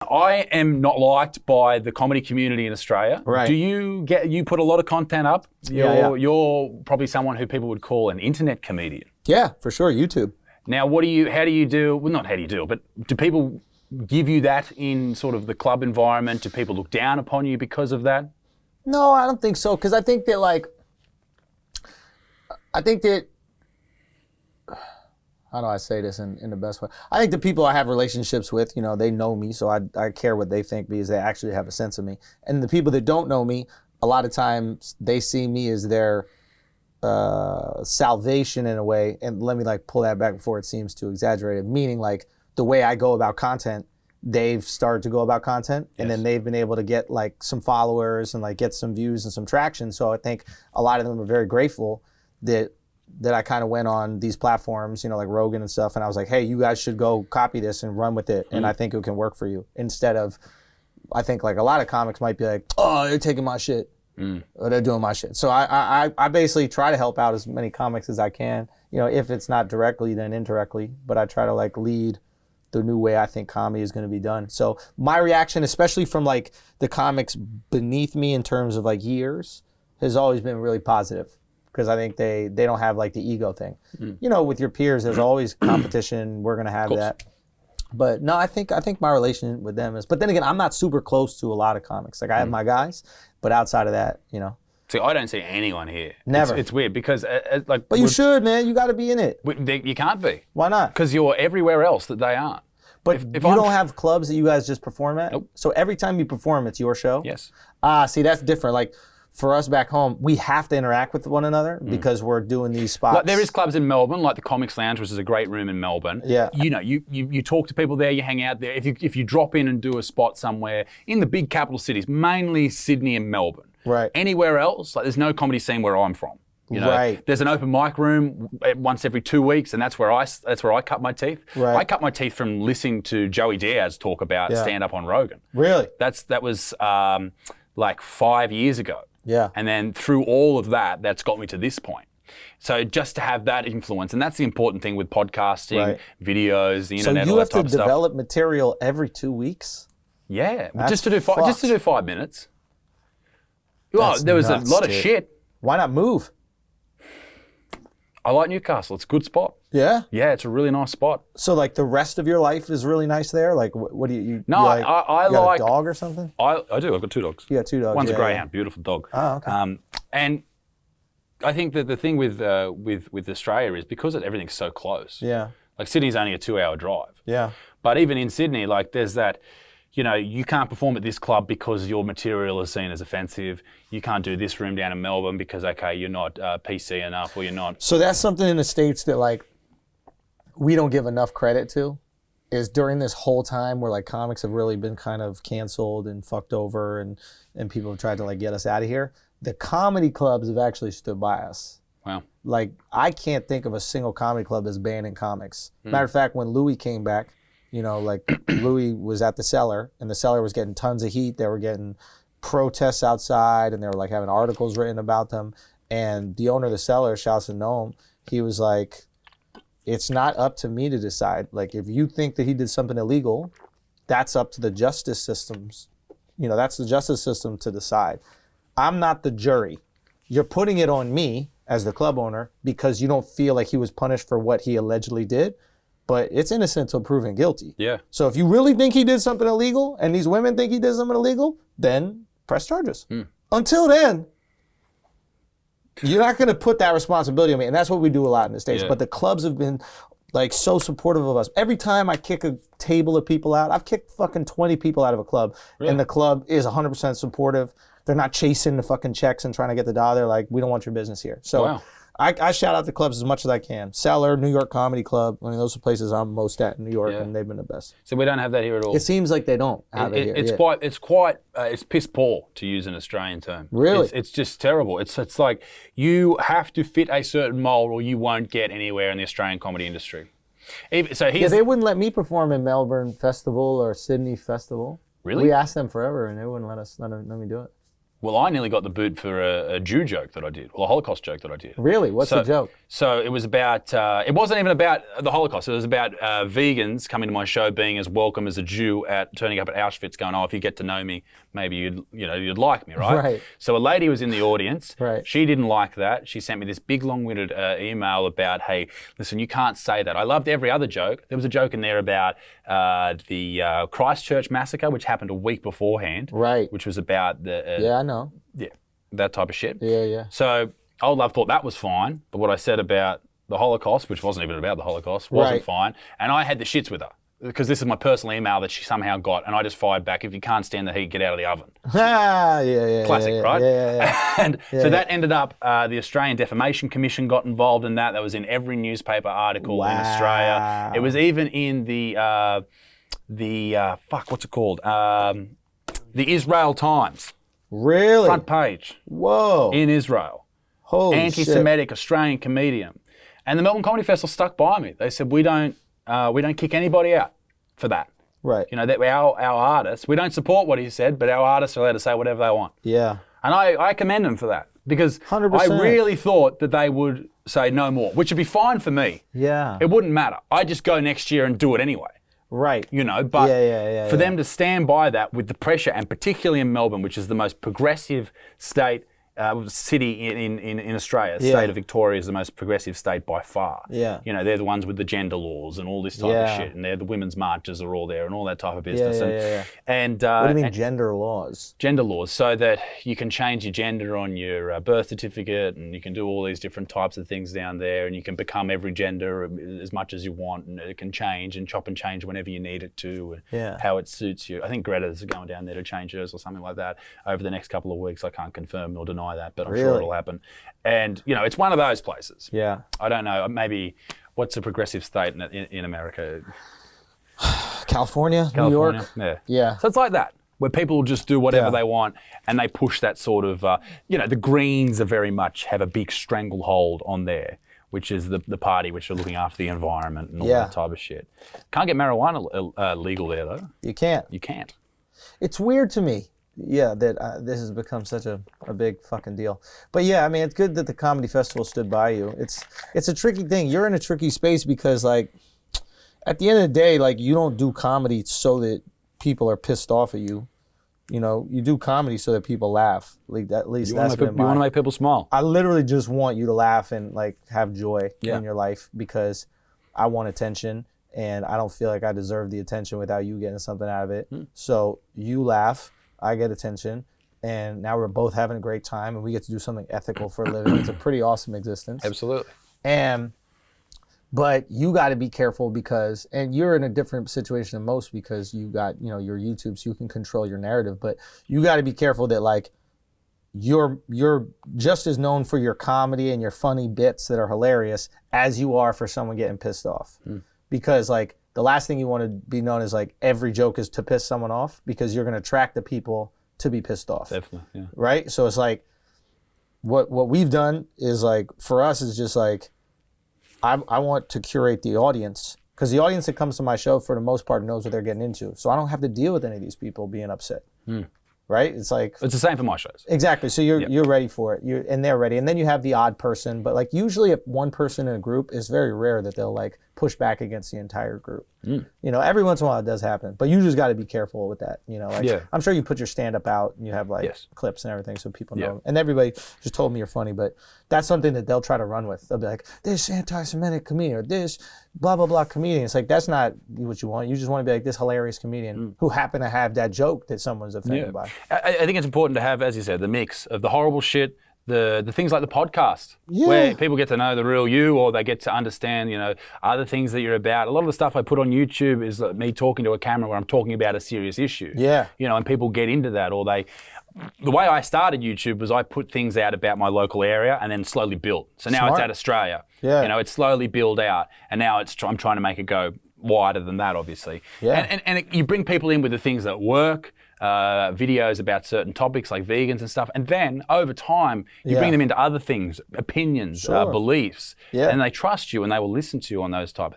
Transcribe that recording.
I am not liked by the comedy community in Australia. Right. Do you put a lot of content up? You're probably someone who people would call an internet comedian. Yeah, for sure. YouTube. Now, how do you do, well, not how do you do it, but do people give you that in sort of the club environment? Do people look down upon you because of that? No, I don't think so. Because I think that how do I say this in the best way? I think the people I have relationships with, they know me, so I care what they think because they actually have a sense of me. And the people that don't know me, a lot of times they see me as their salvation in a way. And let me pull that back before it seems too exaggerated. Meaning the way I go about content, they've started to go about content, and then they've been able to get some followers and get some views and some traction. So I think a lot of them are very grateful that I kind of went on these platforms, like Rogan and stuff, and I was like, hey, you guys should go copy this and run with it, and I think it can work for you. Instead of, I think a lot of comics might be like, oh, they're taking my shit, or they're doing my shit. So I basically try to help out as many comics as I can, if it's not directly, then indirectly, but I try to lead the new way I think comedy is going to be done. So my reaction, especially from the comics beneath me in terms of years, has always been really positive. Because I think they don't have the ego thing. With your peers, there's always competition. We're gonna have that. But no, I think my relation with them is. But then again, I'm not super close to a lot of comics. I have my guys, but outside of that, See, I don't see anyone here. Never. It's weird because But you should, man. You got to be in it. You can't be. Why not? Because you're everywhere else that they aren't. But if you don't have clubs that you guys just perform at. Nope. So every time you perform, it's your show. Yes. See, that's different. For us back home, we have to interact with one another because we're doing these spots. There is clubs in Melbourne, like the Comics Lounge, which is a great room in Melbourne. Yeah. You talk to people there, you hang out there. If you drop in and do a spot somewhere in the big capital cities, mainly Sydney and Melbourne. Right. Anywhere else, there's no comedy scene where I'm from. Right. There's an open mic room once every 2 weeks, and that's where I cut my teeth. Right. I cut my teeth from listening to Joey Diaz talk about stand up on Rogan. Really? That was 5 years ago. Yeah. And then through all of that, that's got me to this point. So just to have that influence, and that's the important thing with podcasting, videos, the internet, so you all have that type to of stuff. develop material every 2 weeks? Yeah, That's just to do 5 minutes. Well, there was nuts, a lot of dude. shit. Why not move? I like Newcastle. It's a good spot. Yeah? Yeah, it's a really nice spot. So the rest of your life is really nice there? What do you No, you I you got like a dog or something? I do. I've got 2 dogs. You got 2 dogs. One's a greyhound, beautiful dog. Oh, okay. And I think that the thing with Australia is because everything's so close. Yeah. Sydney's only a 2-hour drive. Yeah. But even in Sydney, there's that, you can't perform at this club because your material is seen as offensive. You can't do this room down in Melbourne because, okay, you're not PC enough or you're not. So that's something in the States that we don't give enough credit to, is during this whole time where comics have really been kind of canceled and fucked over and people have tried to get us out of here. The comedy clubs have actually stood by us. Wow. I can't think of a single comedy club that's banning comics. Matter of fact, when Louis came back, Louis was at the Cellar, and the Cellar was getting tons of heat. They were getting protests outside, and they were having articles written about them. And the owner of the Cellar, shouts to Noam, he was like, it's not up to me to decide. If you think that he did something illegal, that's up to the justice systems. That's the justice system to decide. I'm not the jury. You're putting it on me as the club owner because you don't feel like he was punished for what he allegedly did. But it's innocent until proven guilty. Yeah. So if you really think he did something illegal and these women think he did something illegal, then press charges. Until then, you're not going to put that responsibility on me. And that's what we do a lot in the States. Yeah. But the clubs have been so supportive of us. Every time I kick a table of people out, I've kicked fucking 20 people out of a club. Really? And the club is 100% supportive. They're not chasing the fucking checks and trying to get the dollar. They're like, we don't want your business here. So Wow. I shout out the clubs as much as I can. Cellar, New York Comedy Club. Those are places I'm most at in New York, and they've been the best. So we don't have that here at all. It seems like they don't have it here. It's piss poor, to use an Australian term. Really? It's just terrible. It's like you have to fit a certain mold or you won't get anywhere in the Australian comedy industry. They wouldn't let me perform in Melbourne Festival or Sydney Festival. Really? We asked them forever, and they wouldn't let me do it. Well, I nearly got the boot for a Jew joke that I did, or a Holocaust joke that I did. Really? What's the joke? So it was about, it wasn't even about the Holocaust. It was about vegans coming to my show being as welcome as a Jew at turning up at Auschwitz going, if you get to know me, maybe you'd like me, right? Right. So a lady was in the audience. Right. She didn't like that. She sent me this big long-winded email about, hey, listen, you can't say that. I loved every other joke. There was a joke in there about the Christchurch massacre, which happened a week beforehand. Right. Which was about the... yeah, I know. Yeah, that type of shit. Yeah. So Old Love thought that was fine, but what I said about the Holocaust, which wasn't even about the Holocaust, wasn't fine. And I had the shits with her because this is my personal email that she somehow got, and I just fired back, if you can't stand the heat, get out of the oven. Classic, right? Yeah. And so that ended up, the Australian Defamation Commission got involved in that. That was in every newspaper article in Australia. It was even in the what's it called? The Israel Times. Really? Front page. Whoa. In Israel. Holy Anti-Semitic Australian comedian. And the Melbourne Comedy Festival stuck by me. They said, we don't kick anybody out for that. Right. That our artists, we don't support what he said, but our artists are allowed to say whatever they want. Yeah. And I commend them for that because 100%. I really thought that they would say no more, which would be fine for me. Yeah. It wouldn't matter. I just go next year and do it anyway. Right. But for them to stand by that with the pressure, and particularly in Melbourne, which is the most progressive state, city in Australia, state of Victoria is the most progressive state by far. Yeah. They're the ones with the gender laws and all this type of shit, and they're the women's marches are all there and all that type of business. And what do you mean gender laws? Gender laws, so that you can change your gender on your birth certificate, and you can do all these different types of things down there, and you can become every gender as much as you want, and it can change and chop and change whenever you need it to, and how it suits you. I think Greta's going down there to change hers or something like that over the next couple of weeks. I can't confirm nor deny that, but I'm sure it'll happen. And it's one of those places. Yeah. I don't know. Maybe what's a progressive state in America? California, New York. Yeah. So it's like that, where people will just do whatever they want, and they push that sort of. The Greens are very much have a big stranglehold on there, which is the party which are looking after the environment and all that type of shit. Can't get marijuana legal there though. You can't. You can't. It's weird to me. Yeah, that this has become such a big fucking deal. But yeah, I mean, it's good that the comedy festival stood by you. It's a tricky thing. You're in a tricky space because, like, at the end of the day, like, you don't do comedy so that people are pissed off at you. You do comedy so that people laugh. Like, at least that's been you want to make people smile. I literally just want you to laugh and, like, have joy in your life because I want attention, and I don't feel like I deserve the attention without you getting something out of it. So you laugh. I get attention, and now we're both having a great time, and we get to do something ethical for a living. It's a pretty awesome existence. Absolutely. But you got to be careful because, and you're in a different situation than most because you got, your YouTube, so you can control your narrative. But you got to be careful that, like, you're just as known for your comedy and your funny bits that are hilarious as you are for someone getting pissed off. Because, like, the last thing you want to be known as, like, every joke is to piss someone off, because you're going to attract the people to be pissed off. Definitely, yeah. Right? So it's like, what we've done is, like, for us is just like, I want to curate the audience, because the audience that comes to my show for the most part knows what they're getting into. So I don't have to deal with any of these people being upset. Right? It's like, it's the same for my shows. Exactly. So you're ready for it. And they're ready. And then you have the odd person, but, like, usually if one person in a group, is very rare that they'll, like, push back against the entire group. Every once in a while it does happen, but you just got to be careful with that. I'm sure you put your stand-up out and you have, like, clips and everything so people know. And everybody just told me you're funny, but that's something that they'll try to run with. They'll be like, this anti-Semitic comedian, or this blah, blah, blah comedian. It's like, that's not what you want. You just want to be like this hilarious comedian who happened to have that joke that someone's offended by. I think it's important to have, as you said, the mix of the horrible shit, the things like the podcast, where people get to know the real you, or they get to understand, other things that you're about. A lot of the stuff I put on YouTube is me talking to a camera where I'm talking about a serious issue. And people get into that, or the way I started YouTube was I put things out about my local area and then slowly built. So now it's at Australia. It's slowly built out, and now I'm trying to make it go wider than that, obviously. And you bring people in with the things that work. Videos about certain topics like vegans and stuff, and then over time you bring them into other things, opinions, beliefs, and they trust you and they will listen to you on those type of